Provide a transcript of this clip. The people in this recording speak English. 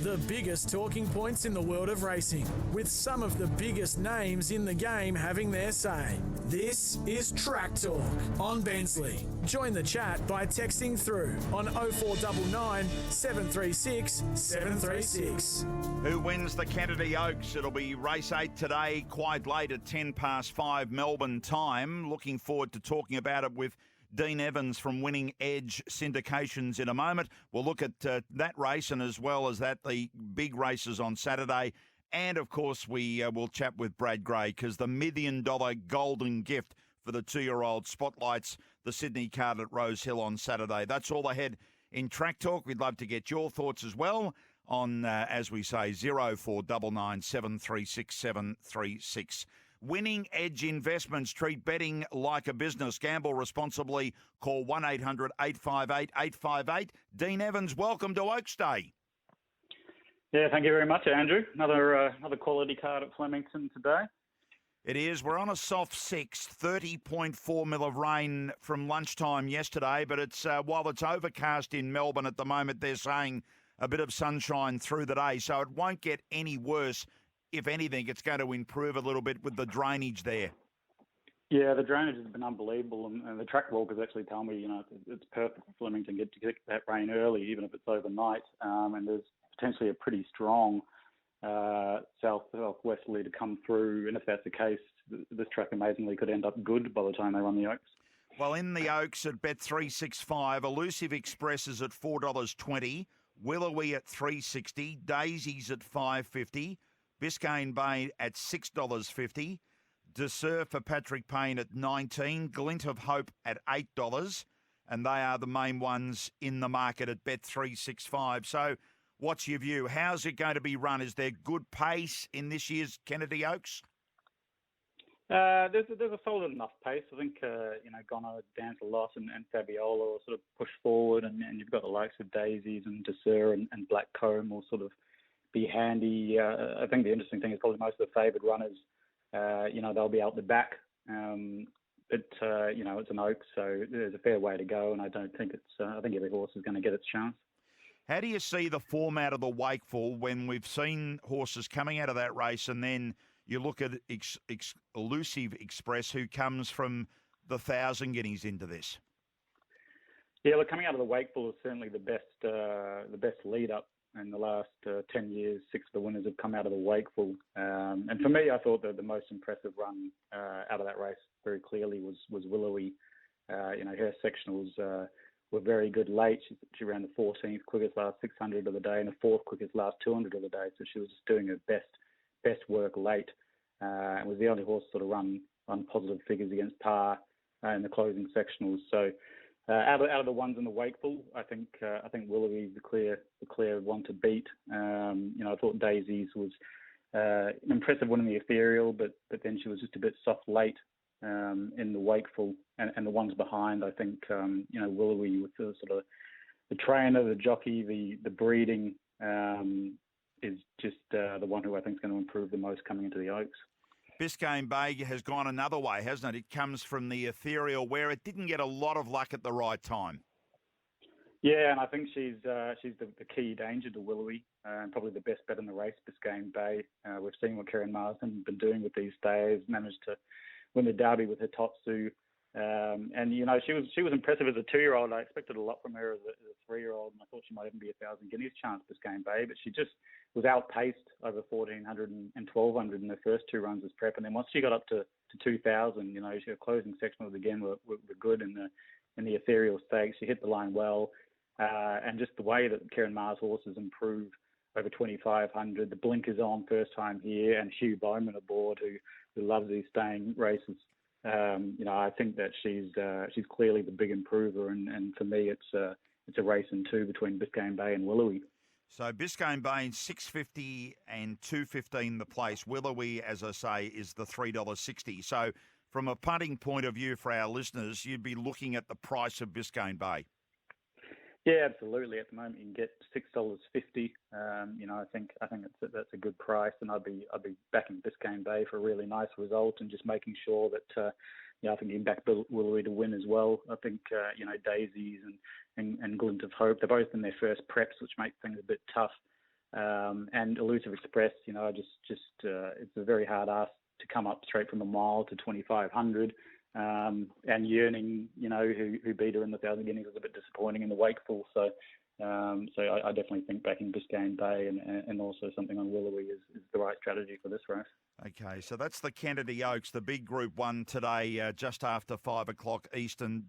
The biggest talking points in the world of racing, with some of the biggest names in the game having their say. This is Track Talk on Bensely. Join the chat by texting through on 0499 736 736. Who wins the Kennedy Oaks? It'll be race 8 today, quite late at 5:10 Melbourne time. Looking forward to talking about it with Dean Evans from Winning Edge Syndications in a moment. We'll look at that race, and as well as that, the big races on Saturday. And, of course, we will chat with Brad Gray, because the $1 million golden gift for the 2-year-old spotlights the Sydney card at Rose Hill on Saturday. That's all ahead in Track Talk. We'd love to get your thoughts as well on, as we say, 0499 736 736. Winning Edge Investments. Treat betting like a business. Gamble responsibly. Call 1-800-858-858. Dean Evans, welcome to Oaks Day. Yeah, thank you very much, Andrew. Another quality card at Flemington today. It is. We're on a soft 6, 30.4 mil of rain from lunchtime yesterday, but it's while it's overcast in Melbourne at the moment, they're saying a bit of sunshine through the day, so it won't get any worse. If anything, it's going to improve a little bit with the drainage there. Yeah, the drainage has been unbelievable, and the track walkers actually tell me, it's perfect for Flemington to get that rain early, even if it's overnight. And there's potentially a pretty strong southwesterly to come through, and if that's the case, this track amazingly could end up good by the time they run the Oaks. Well, in the Oaks at Bet365, Elusive Express is at $4.20, Willowy at $3.60, Daisies at $5.50. Biscayne Bay at $6.50, Deser for Patrick Payne at $19, Glint of Hope at $8, and they are the main ones in the market at Bet365. So what's your view? How's it going to be run? Is there good pace in this year's Kennedy Oaks? There's a solid enough pace. I think, Ghana Dance a lot and Fabiola will sort of push forward, and you've got the likes of Daisies and Deser and Black Comb will sort of be handy. I think the interesting thing is probably most of the favoured runners, they'll be out the back. But it's an Oaks, so there's a fair way to go, and I don't think I think every horse is going to get its chance. How do you see the format of the Wakeful when we've seen horses coming out of that race, and then you look at Elusive Express, who comes from the 1,000 guineas into this? Yeah, look, coming out of the Wakeful is certainly the best lead up. In the last 10 years, 6 of the winners have come out of the Wakeful. And for me, I thought that the most impressive run out of that race very clearly was Willowy. Her sectionals were very good late. She ran the 14th quickest last 600 of the day and the 4th quickest last 200 of the day. So she was just doing her best work late. And was the only horse to sort of run positive figures against par in the closing sectionals. So out of the ones in the Wakeful, I think Willowy is the clear one to beat. I thought Daisies was an impressive one in the Ethereal, but then she was just a bit soft late in the Wakeful, and the ones behind, I think Willowy with the sort of the trainer, the jockey, the breeding is just the one who I think is going to improve the most coming into the Oaks. Biscayne Bay has gone another way, hasn't it? It comes from the Ethereal, where it didn't get a lot of luck at the right time. Yeah, and I think she's the key danger to Willowy, and probably the best bet in the race, Biscayne Bay. We've seen what Karen Marsden has been doing with these stays, managed to win the Derby with her Totsu. And she was impressive as a 2-year-old. I expected a lot from her as a 3-year-old, and I thought she might even be 1,000 guineas chance, Biscayne Bay, but she just was outpaced over 1,400 and 1,200 in her first 2 runs as prep. And then once she got up to 2,000, her closing sectionals again were good in the Ethereal Stakes. She hit the line well, and just the way that Karen Ma's horses improve over 2,500. The blinkers on first time here, and Hugh Bowman aboard, who loves these staying races. I think that she's clearly the big improver, and for me, it's a race in 2 between Biscayne Bay and Willowy. So Biscayne Bay $6.50 and $2.15 the place. Willowy, as I say, is the $3.60. So from a punting point of view for our listeners, you'd be looking at the price of Biscayne Bay. Yeah, absolutely. At the moment, you can get $6.50. I think that's a good price, and I'd be backing Biscayne Bay for a really nice result, and just making sure that I think you can back Willowy to win as well. I think Daisies and Glint of Hope, they're both in their first preps, which make things a bit tough. And Elusive Express, it's a very hard ask to come up straight from a mile to 2,500. And Yearning, who beat her in the 1,000 Guineas, was a bit disappointing in the Wakeful. So I definitely think backing Biscayne Bay and also something on Willowy is the right strategy for this race. Okay, so that's the Kennedy Oaks, the big Group 1 today, just after 5 o'clock Eastern.